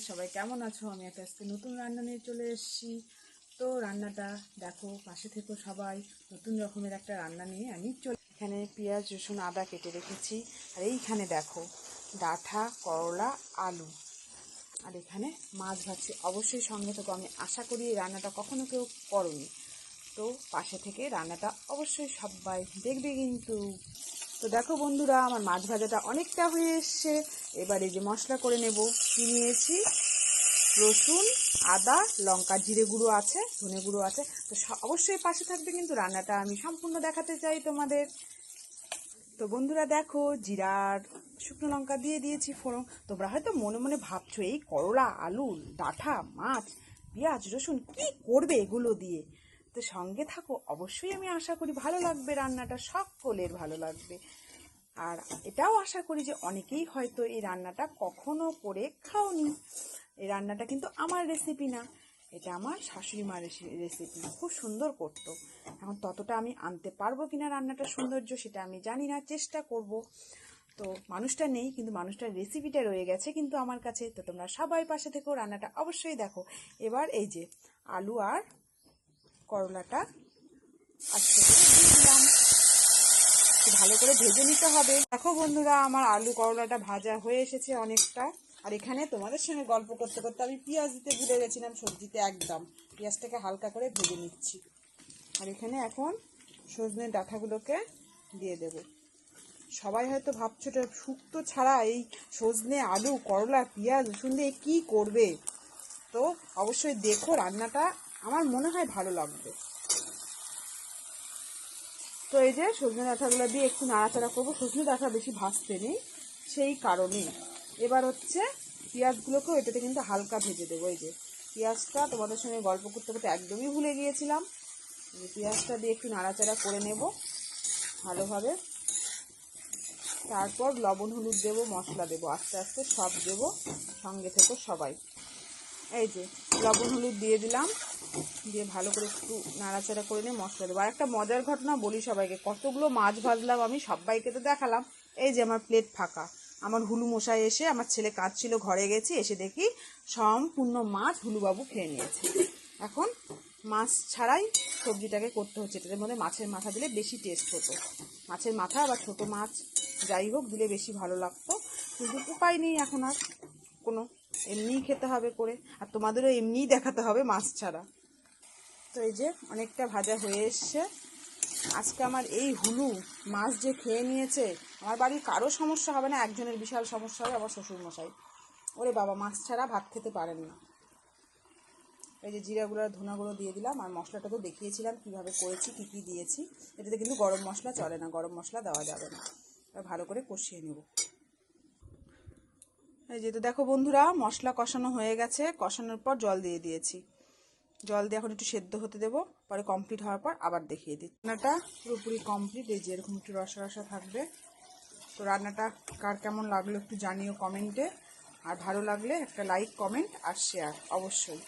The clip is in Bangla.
সবাই কেমন আছো? আমি একটা আজকে নতুন রান্না নিয়ে চলে এসেছি। তো রান্নাটা দেখো, পাশে থেকো সবাই। নতুন রকমের একটা রান্না নিয়ে আমি এখানে পেঁয়াজ রসুন আদা কেটে রেখেছি। আর এইখানে দেখো ডাঁটা করলা আলু, আর এখানে মাছ ভাজছি। অবশ্যই সঙ্গে থেকো, আমি আশা করি এই রান্নাটা কখনো কেউ করোনি। তো পাশে থেকে রান্নাটা অবশ্যই সবাই দেখবে কিন্তু। তো দেখো বন্ধুরা, আমার মাছ ভাজাটা অনেকটা হয়ে এসছে। এবার এই যে মশলা করে নেব। কি নিয়েছি? রসুন, আদা, লঙ্কা, জিরে গুঁড়ো আছে, ধনে গুঁড়ো আছে। তো অবশ্যই পাশে থাকবে কিন্তু, রান্নাটা আমি সম্পূর্ণ দেখাতে চাই তোমাদের। তো বন্ধুরা দেখো, জিরার শুকনো লঙ্কা দিয়ে দিয়েছি ফোড়ন। তোমরা হয়তো মনে মনে ভাবছো এই করলা আলু ডাঁটা মাছ পেঁয়াজ রসুন কি করবে এগুলো দিয়ে। তো সঙ্গে থাকো, অবশ্যই আমি আশা করি ভালো লাগবে, রান্নাটা সকলের ভালো লাগবে। আর এটাও আশা করি যে অনেকেই হয়তো এই রান্নাটা কখনো করে খাওনি। এই রান্নাটা কিন্তু আমার রেসিপি না, এটা আমার শাশুড়ি মার রেসিপি। খুব সুন্দর করতো। এখন ততটা আমি আনতে পারবো কিনা রান্নাটা সৌন্দর্য, সেটা আমি জানি না, চেষ্টা করব। তো মানুষটা নেই, কিন্তু মানুষটার রেসিপিটা রয়ে গেছে কিন্তু আমার কাছে। তো তোমরা সবাই পাশে থেকেও রান্নাটা অবশ্যই দেখো। এবার এই যে আলু আর করলাটা আস্তে করে দিয়ে দিলাম, ভালো করে ভেজে নিতে হবে। দেখো বন্ধুরা, আমার আলু করলাটা ভাজা হয়ে এসেছে অনেকটা। আর এখানে তোমাদের সঙ্গে গল্প করতে করতে আমি পেঁয়াজ দিতে ভুলে গেছিলাম সবজিতে একদম। পেঁয়াজটাকে হালকা করে ভেজে নিচ্ছি। আর এখানে এখন সজনে ডাঁটাগুলোকে দিয়ে দেব। সবাই হয়তো ভাবছো এটা শুক্তো ছাড়া এই সজনে আলু করলা পেঁয়াজ রসুন দিয়ে কী করবে। তো অবশ্যই দেখো, রান্নাটা আমার মনে হয় ভালো লাগবে। তো এই যে সজনে ডাঁটাগুলো দিয়ে একটু নাড়াচাড়া করবো। সজনে ডাঁটা বেশি ভাজতে নেই, সেই কারণেই। এবার হচ্ছে পেঁয়াজগুলোকেও এটাতে কিন্তু হালকা ভেজে দেবো। এই যে পেঁয়াজটা তোমাদের সঙ্গে গল্প করতে করতে একদমই ভুলে গিয়েছিলাম। পেঁয়াজটা দিয়ে একটু নাড়াচাড়া করে নেব ভালোভাবে। তারপর লবণ হলুদ দেবো, মশলা দেবো, আস্তে আস্তে সব দেবো। সঙ্গে থেকো সবাই। এই যে লবণ হলুদ দিয়ে দিলাম, দিয়ে ভালো করে একটু নাড়াচাড়া করে নিয়ে মশলা দেবো। আর একটা মজার ঘটনা বলি সবাইকে, কতগুলো মাছ ভাজলাম আমি, সবাইকে তো দেখালাম। এই যে আমার প্লেট ফাঁকা। আমার হুলু মশাই এসে, আমার ছেলে কাঁদছিল, ঘরে গেছি, এসে দেখি সম্পূর্ণ মাছ হুলুবাবু খেয়ে নিয়েছে। এখন মাছ ছাড়াই সবজিটাকে করতে হচ্ছে। এটার মধ্যে মাছের মাথা দিলে বেশি টেস্ট হতো। মাছের মাথা বা ছোটো মাছ যাই হোক দিলে বেশি ভালো লাগতো, কিন্তু উপায় নেই এখন আর কোনো, এমনিই খেতে হবে করে। আর তোমাদেরও এমনিই দেখাতে হবে মাছ ছাড়া। তো এই যে অনেকটা ভাজা হয়ে এসছে। আজকে আমার এই হুলু মাছ যে খেয়ে নিয়েছে, আমার বাড়ির কারো সমস্যা হবে না, একজনের বিশাল সমস্যা হবে, আমার শ্বশুরমশাই। ওরে বাবা, মাছ ছাড়া ভাত খেতে পারেন না। এই যে জিরা গুঁড়ো ধনা গুঁড়ো দিয়ে দিলাম। আর মশলাটা তো দেখিয়েছিলাম কীভাবে করেছি, কী কী দিয়েছি। এটাতে কিন্তু গরম মশলা চলে না, গরম মশলা দেওয়া যাবে না। ভালো করে কষিয়ে নেব। এই যে তো দেখো বন্ধুরা, মশলা কষানো হয়ে গেছে। কষানোর পর জল দিয়ে দিয়েছি। জল দিয়ে এখন একটু সেদ্ধ হতে দেবো, পরে কমপ্লিট হওয়ার পর আবার দেখিয়ে দিই। রান্নাটা পুরোপুরি কমপ্লিট। এই যে এরকম একটু রসা রসা থাকবে। তো রান্নাটা কার কেমন লাগলো একটু জানিও কমেন্টে। আর ভালো লাগলে একটা লাইক কমেন্ট আর শেয়ার অবশ্যই।